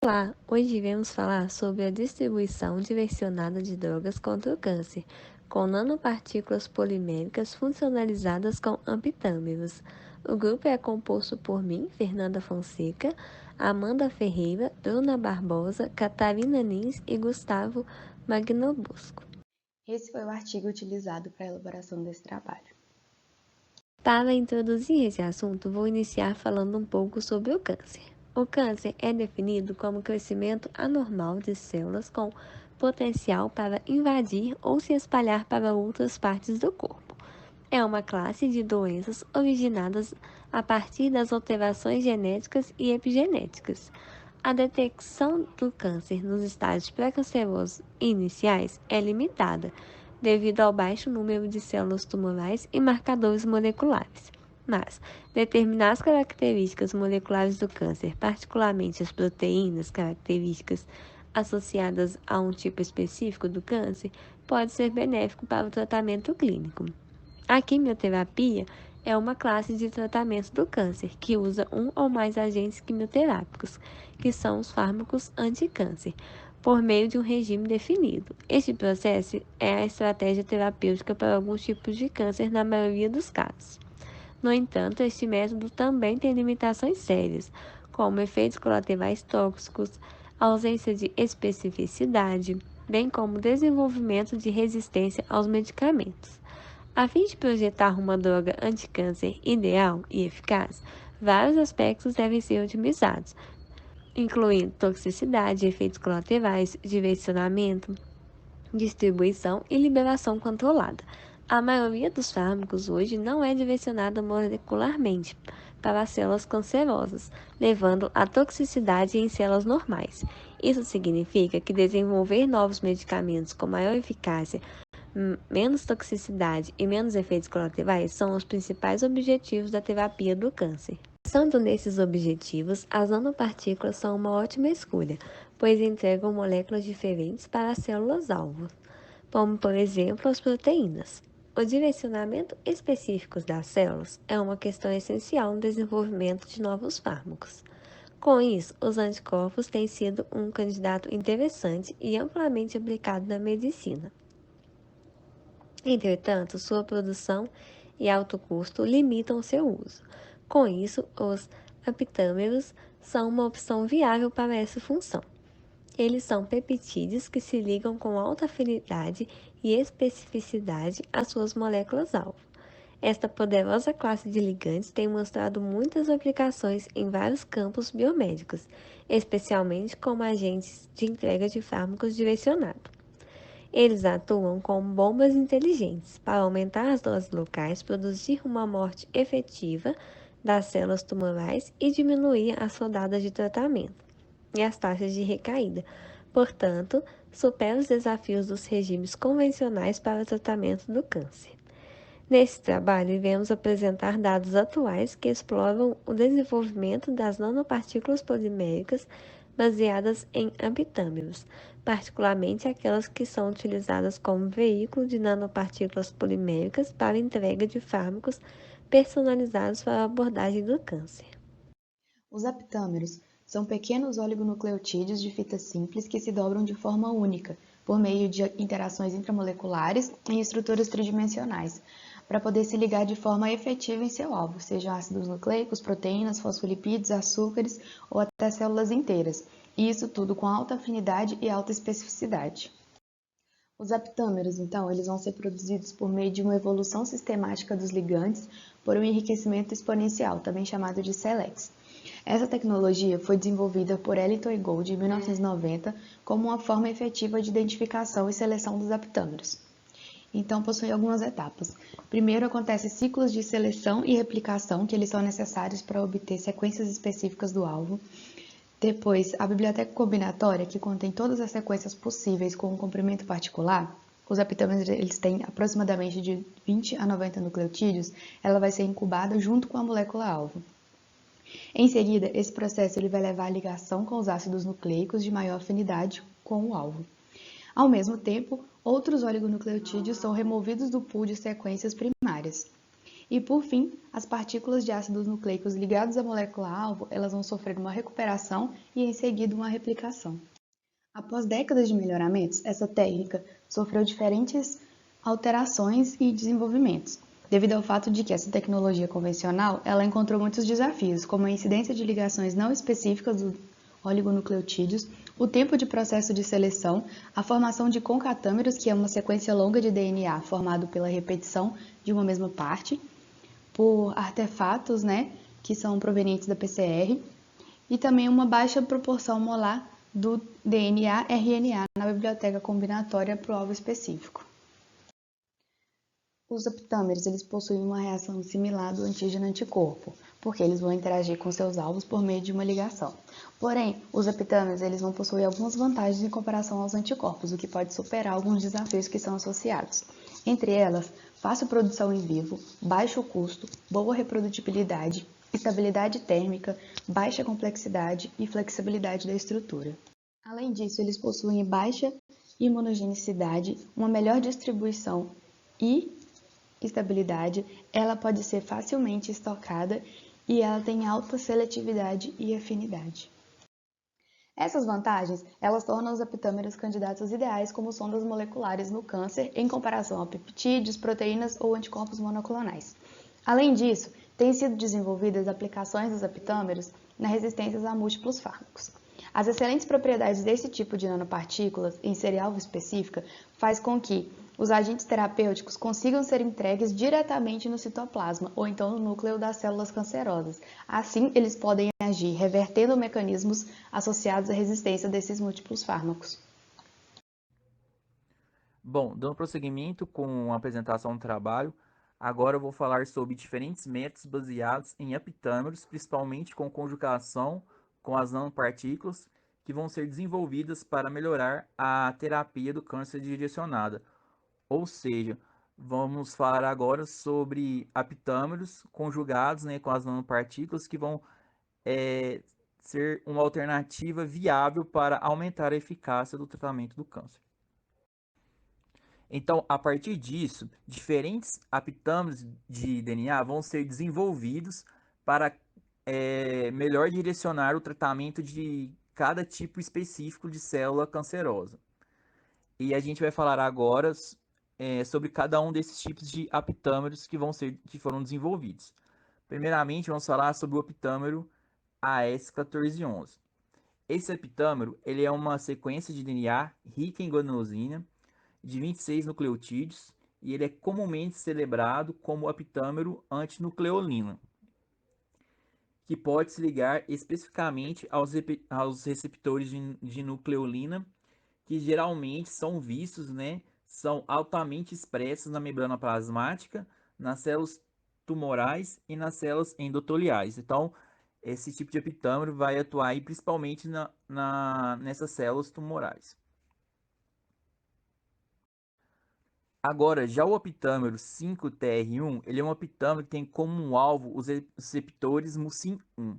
Olá, hoje vamos falar sobre a distribuição direcionada de drogas contra o câncer, com nanopartículas poliméricas funcionalizadas com ampitâmeros. O grupo é composto por mim, Fernanda Fonseca, Amanda Ferreira, Bruna Barbosa, Catarina Lins e Gustavo Magnobosco. Esse foi o artigo utilizado para a elaboração desse trabalho. Para introduzir esse assunto, vou iniciar falando um pouco sobre o câncer. O câncer é definido como crescimento anormal de células com potencial para invadir ou se espalhar para outras partes do corpo. É uma classe de doenças originadas a partir das alterações genéticas e epigenéticas. A detecção do câncer nos estágios pré-cancerosos iniciais é limitada, devido ao baixo número de células tumorais e marcadores moleculares. Mas determinar as características moleculares do câncer, particularmente as proteínas características associadas a um tipo específico do câncer, pode ser benéfico para o tratamento clínico. A quimioterapia é uma classe de tratamento do câncer que usa um ou mais agentes quimioterápicos, que são os fármacos anticâncer, por meio de um regime definido. Este processo é a estratégia terapêutica para alguns tipos de câncer na maioria dos casos. No entanto, este método também tem limitações sérias, como efeitos colaterais tóxicos, ausência de especificidade, bem como desenvolvimento de resistência aos medicamentos. A fim de projetar uma droga anticâncer ideal e eficaz, vários aspectos devem ser otimizados, incluindo toxicidade, efeitos colaterais, direcionamento, distribuição e liberação controlada. A maioria dos fármacos hoje não é direcionada molecularmente para as células cancerosas, levando à toxicidade em células normais. Isso significa que desenvolver novos medicamentos com maior eficácia, menos toxicidade e menos efeitos colaterais são os principais objetivos da terapia do câncer. Pensando nesses objetivos, as nanopartículas são uma ótima escolha, pois entregam moléculas diferentes para as células-alvo, como por exemplo as proteínas. O direcionamento específico das células é uma questão essencial no desenvolvimento de novos fármacos. Com isso, os anticorpos têm sido um candidato interessante e amplamente aplicado na medicina. Entretanto, sua produção e alto custo limitam seu uso. Com isso, os apitâmeros são uma opção viável para essa função. Eles são peptídeos que se ligam com alta afinidade e especificidade às suas moléculas-alvo. Esta poderosa classe de ligandes tem mostrado muitas aplicações em vários campos biomédicos, especialmente como agentes de entrega de fármacos direcionados. Eles atuam como bombas inteligentes para aumentar as doses locais, produzir uma morte efetiva das células tumorais e diminuir as rodadas de tratamento e as taxas de recaída. Portanto, supera os desafios dos regimes convencionais para o tratamento do câncer. Nesse trabalho, iremos apresentar dados atuais que exploram o desenvolvimento das nanopartículas poliméricas baseadas em ampitâmeros, particularmente aquelas que são utilizadas como veículo de nanopartículas poliméricas para entrega de fármacos personalizados para a abordagem do câncer. Os aptâmeros são pequenos oligonucleotídeos de fita simples que se dobram de forma única, por meio de interações intramoleculares em estruturas tridimensionais, para poder se ligar de forma efetiva em seu alvo, sejam ácidos nucleicos, proteínas, fosfolipídios, açúcares ou até células inteiras, e isso tudo com alta afinidade e alta especificidade. Os aptâmeros, então, eles vão ser produzidos por meio de uma evolução sistemática dos ligandes por um enriquecimento exponencial, também chamado de SELEX. Essa tecnologia foi desenvolvida por Ellington e Gold em 1990 como uma forma efetiva de identificação e seleção dos aptâmeros. Então, possui algumas etapas. Primeiro, acontecem ciclos de seleção e replicação, que eles são necessários para obter sequências específicas do alvo. Depois, a biblioteca combinatória, que contém todas as sequências possíveis com um comprimento particular. Os aptâmeros eles têm aproximadamente de 20 a 90 nucleotídeos, ela vai ser incubada junto com a molécula-alvo. Em seguida, esse processo ele vai levar à ligação com os ácidos nucleicos de maior afinidade com o alvo. Ao mesmo tempo, outros oligonucleotídeos são removidos do pool de sequências primárias. E por fim, as partículas de ácidos nucleicos ligados à molécula-alvo, elas vão sofrer uma recuperação e em seguida uma replicação. Após décadas de melhoramentos, essa técnica sofreu diferentes alterações e desenvolvimentos, devido ao fato de que essa tecnologia convencional, ela encontrou muitos desafios, como a incidência de ligações não específicas dos oligonucleotídeos, o tempo de processo de seleção, a formação de concatâmeros, que é uma sequência longa de DNA formado pela repetição de uma mesma parte, por artefatos, que são provenientes da PCR, e também uma baixa proporção molar do DNA-RNA na biblioteca combinatória para o alvo específico. Os aptâmeros, eles possuem uma reação similar do antígeno-anticorpo, porque eles vão interagir com seus alvos por meio de uma ligação. Porém, os aptâmeros, eles vão possuir algumas vantagens em comparação aos anticorpos, o que pode superar alguns desafios que são associados. Entre elas, fácil produção em vivo, baixo custo, boa reprodutibilidade, estabilidade térmica, baixa complexidade e flexibilidade da estrutura. Além disso, eles possuem baixa imunogenicidade, uma melhor distribuição e estabilidade, ela pode ser facilmente estocada e ela tem alta seletividade e afinidade. Essas vantagens, elas tornam os aptâmeros candidatos ideais como sondas moleculares no câncer em comparação a peptídeos, proteínas ou anticorpos monoclonais. Além disso, têm sido desenvolvidas aplicações dos aptâmeros na resistência a múltiplos fármacos. As excelentes propriedades desse tipo de nanopartículas em alvo específica faz com que os agentes terapêuticos consigam ser entregues diretamente no citoplasma ou então no núcleo das células cancerosas. Assim, eles podem agir revertendo mecanismos associados à resistência desses múltiplos fármacos. Bom, dando prosseguimento com a apresentação do trabalho, agora eu vou falar sobre diferentes métodos baseados em aptâmeros, principalmente com conjugação com as nanopartículas, que vão ser desenvolvidas para melhorar a terapia do câncer direcionada. Ou seja, vamos falar agora sobre aptâmeros conjugados, com as nanopartículas que vão ser uma alternativa viável para aumentar a eficácia do tratamento do câncer. Então, a partir disso, diferentes aptâmeros de DNA vão ser desenvolvidos para melhor direcionar o tratamento de cada tipo específico de célula cancerosa. E a gente vai falar agora sobre cada um desses tipos de aptâmeros que foram desenvolvidos. Primeiramente, vamos falar sobre o aptâmero AS1411. Esse aptâmero ele é uma sequência de DNA rica em guanosina de 26 nucleotídeos e ele é comumente celebrado como aptâmero antinucleolina, que pode se ligar especificamente aos receptores de nucleolina, que geralmente são vistos, são altamente expressos na membrana plasmática, nas células tumorais e nas células endoteliais. Então, esse tipo de aptâmero vai atuar aí principalmente nessas células tumorais. Agora, já o aptâmero 5TR1, ele é um aptâmero que tem como alvo os receptores mucin 1.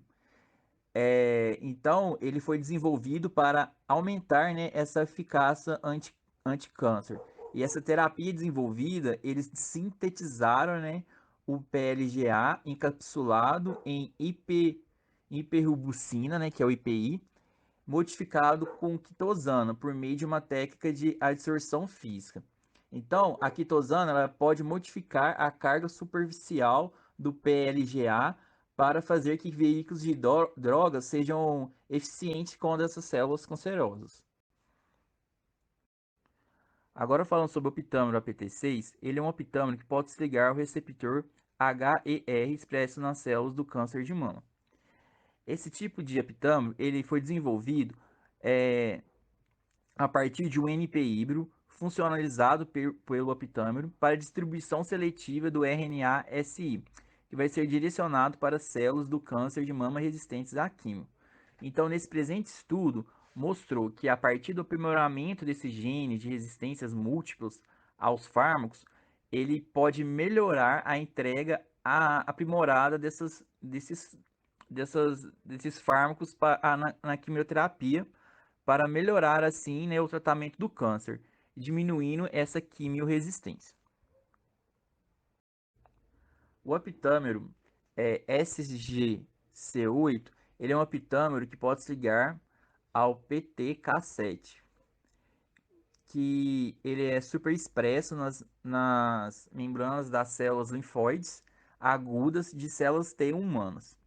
Então, ele foi desenvolvido para aumentar, essa eficácia anti-câncer. E essa terapia desenvolvida, eles sintetizaram, o PLGA encapsulado em hiperubicina, que é o IPI, modificado com quitosana por meio de uma técnica de adsorção física. Então, a quitosana ela pode modificar a carga superficial do PLGA para fazer que veículos de drogas sejam eficientes contra essas células cancerosas. Agora falando sobre o aptâmero APT6, ele é um aptâmero que pode se ligar ao receptor HER expresso nas células do câncer de mama. Esse tipo de aptâmero ele foi desenvolvido a partir de um NP híbrido funcionalizado pelo aptâmero para distribuição seletiva do RNA-SI, que vai ser direcionado para células do câncer de mama resistentes à quimio. Então, nesse presente estudo, mostrou que a partir do aprimoramento desse gene de resistências múltiplas aos fármacos, ele pode melhorar a entrega aprimorada desses fármacos na quimioterapia, para melhorar assim, o tratamento do câncer, diminuindo essa quimioresistência. O apitâmero SGC8, ele é um apitâmero que pode se ligar ao PTK7, que ele é super expresso nas membranas das células linfóides agudas de células T humanas.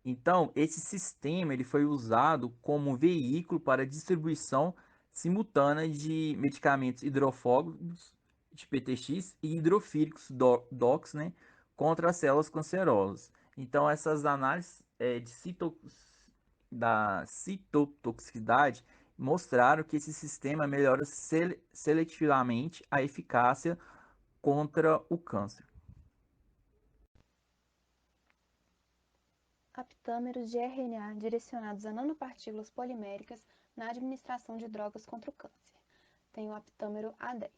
Então, esse sistema ele foi usado como veículo para distribuição simultânea de medicamentos hidrofóbicos de PTX e hidrofílicos DOX, né, contra as células cancerosas. Então, essas análises da citotoxicidade mostraram que esse sistema melhora seletivamente a eficácia contra o câncer. Apitâmeros de RNA direcionados a nanopartículas poliméricas na administração de drogas contra o câncer. Tem o apitâmero A10.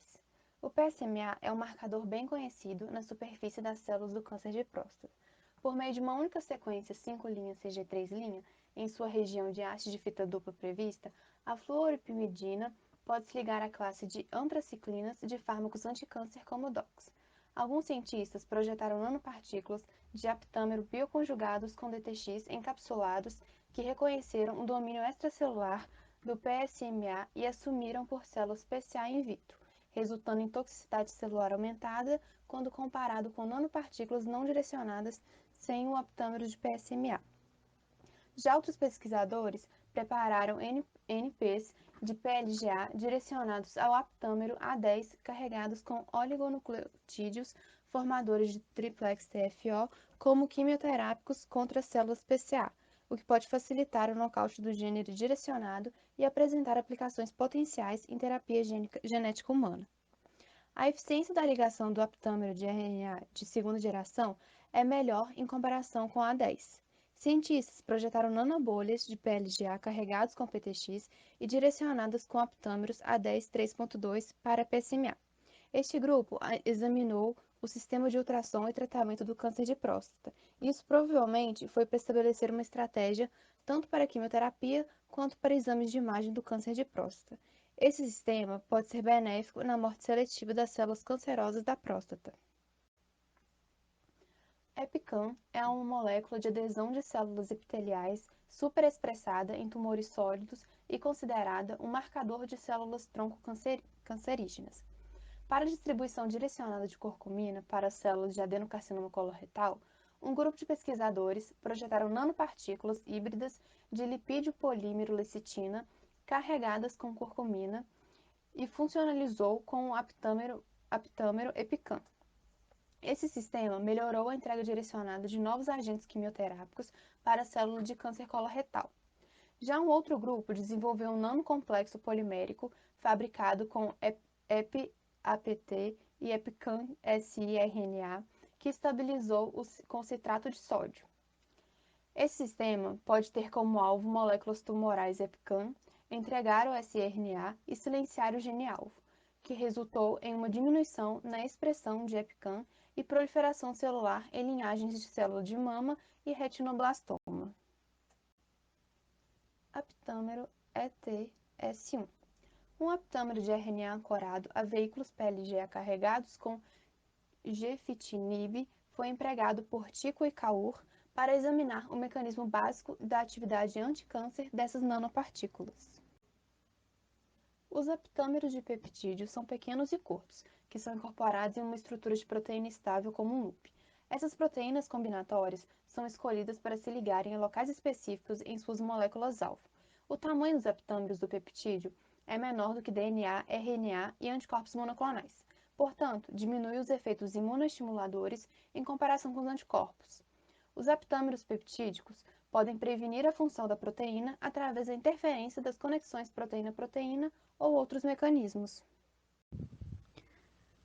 O PSMA é um marcador bem conhecido na superfície das células do câncer de próstata. Por meio de uma única sequência 5' CG3', em sua região de haste de fita dupla prevista, a fluoropimidina pode se ligar à classe de antraciclinas de fármacos anticâncer como o DOX. Alguns cientistas projetaram nanopartículas de apitâmero bioconjugados com DTX encapsulados que reconheceram um domínio extracelular do PSMA e assumiram por células PCA in vitro, resultando em toxicidade celular aumentada quando comparado com nanopartículas não direcionadas sem o apitâmero de PSMA. Já outros pesquisadores prepararam NPs de PLGA direcionados ao apitâmero A10 carregados com oligonucleotídeos formadores de triplex TFO como quimioterápicos contra células PCA, o que pode facilitar o nocaute do gene direcionado e apresentar aplicações potenciais em terapia genética humana. A eficiência da ligação do apitâmero de RNA de segunda geração é melhor em comparação com a A10. Cientistas projetaram nanobolhas de PLGA carregados com PTX e direcionadas com apitâmeros A10 3.2 para PSMA. Este grupo examinou o sistema de ultrassom e tratamento do câncer de próstata. Isso provavelmente foi para estabelecer uma estratégia tanto para quimioterapia quanto para exames de imagem do câncer de próstata. Esse sistema pode ser benéfico na morte seletiva das células cancerosas da próstata. EpiCAM é uma molécula de adesão de células epiteliais superexpressada em tumores sólidos e considerada um marcador de células-tronco cancerígenas. Para a distribuição direcionada de curcumina para as células de adenocarcinoma coloretal, um grupo de pesquisadores projetaram nanopartículas híbridas de lipídio polímero lecitina carregadas com curcumina e funcionalizou com o apitâmero EpiCAM. Esse sistema melhorou a entrega direcionada de novos agentes quimioterápicos para a célula de câncer coloretal. Já um outro grupo desenvolveu um nanocomplexo polimérico fabricado com EpiAPT e EpiCAM siRNA que estabilizou com citrato de sódio. Esse sistema pode ter como alvo moléculas tumorais EpiCAM, entregar o siRNA e silenciar o gene-alvo, que resultou em uma diminuição na expressão de EpiCAM e proliferação celular em linhagens de célula de mama e retinoblastoma. Apitâmero ETS1. Um apitâmero de RNA ancorado a veículos PLGA carregados com gefitinib foi empregado por Tico e Kaur para examinar o mecanismo básico da atividade anticâncer dessas nanopartículas. Os apitâmeros de peptídeo são pequenos e curtos, que são incorporados em uma estrutura de proteína estável como um loop. Essas proteínas combinatórias são escolhidas para se ligarem a locais específicos em suas moléculas-alvo. O tamanho dos apitâmeros do peptídeo é menor do que DNA, RNA e anticorpos monoclonais. Portanto, diminui os efeitos imunoestimuladores em comparação com os anticorpos. Os apitâmeros peptídicos podem prevenir a função da proteína através da interferência das conexões proteína-proteína ou outros mecanismos.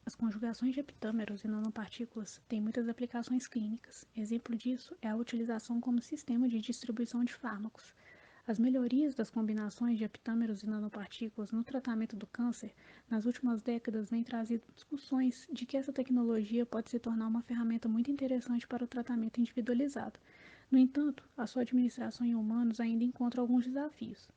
As conjugações de apitâmeros e nanopartículas têm muitas aplicações clínicas. Exemplo disso é a utilização como sistema de distribuição de fármacos. As melhorias das combinações de apitâmeros e nanopartículas no tratamento do câncer nas últimas décadas vêm trazendo discussões de que essa tecnologia pode se tornar uma ferramenta muito interessante para o tratamento individualizado. No entanto, a sua administração em humanos ainda encontra alguns desafios.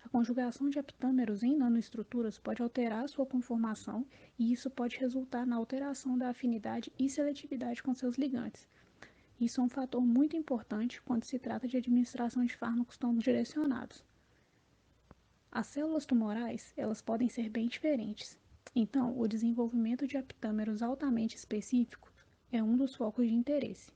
A A conjugação de aptâmeros em nanoestruturas pode alterar sua conformação e isso pode resultar na alteração da afinidade e seletividade com seus ligandes. Isso é um fator muito importante quando se trata de administração de fármacos tão direcionados. As células tumorais, elas podem ser bem diferentes. Então, o desenvolvimento de aptâmeros altamente específicos é um dos focos de interesse.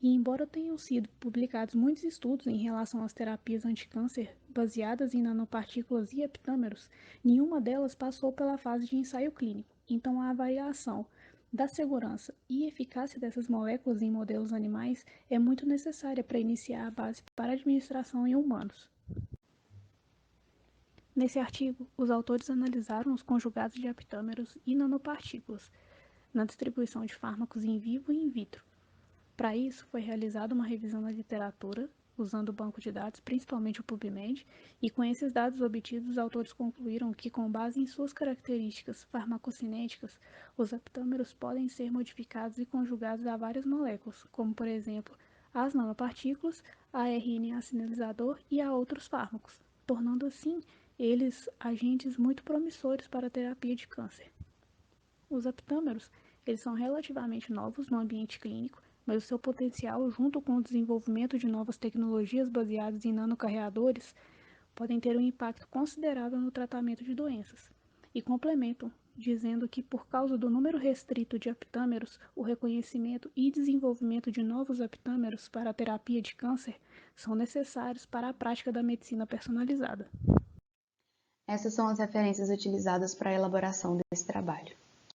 E embora tenham sido publicados muitos estudos em relação às terapias anticâncer baseadas em nanopartículas e aptâmeros, nenhuma delas passou pela fase de ensaio clínico. Então, a avaliação da segurança e eficácia dessas moléculas em modelos animais é muito necessária para iniciar a base para a administração em humanos. Nesse artigo, os autores analisaram os conjugados de aptâmeros e nanopartículas na distribuição de fármacos in vivo e in vitro. Para isso, foi realizada uma revisão na literatura, usando o banco de dados, principalmente o PubMed, e com esses dados obtidos, os autores concluíram que, com base em suas características farmacocinéticas, os aptâmeros podem ser modificados e conjugados a várias moléculas, como, por exemplo, as nanopartículas, a RNA sinalizador e a outros fármacos, tornando assim eles agentes muito promissores para a terapia de câncer. Os aptâmeros, eles são relativamente novos no ambiente clínico, mas o seu potencial, junto com o desenvolvimento de novas tecnologias baseadas em nanocarreadores, podem ter um impacto considerável no tratamento de doenças. E complementam, dizendo que, por causa do número restrito de aptâmeros, o reconhecimento e desenvolvimento de novos aptâmeros para a terapia de câncer são necessários para a prática da medicina personalizada. Essas são as referências utilizadas para a elaboração desse trabalho.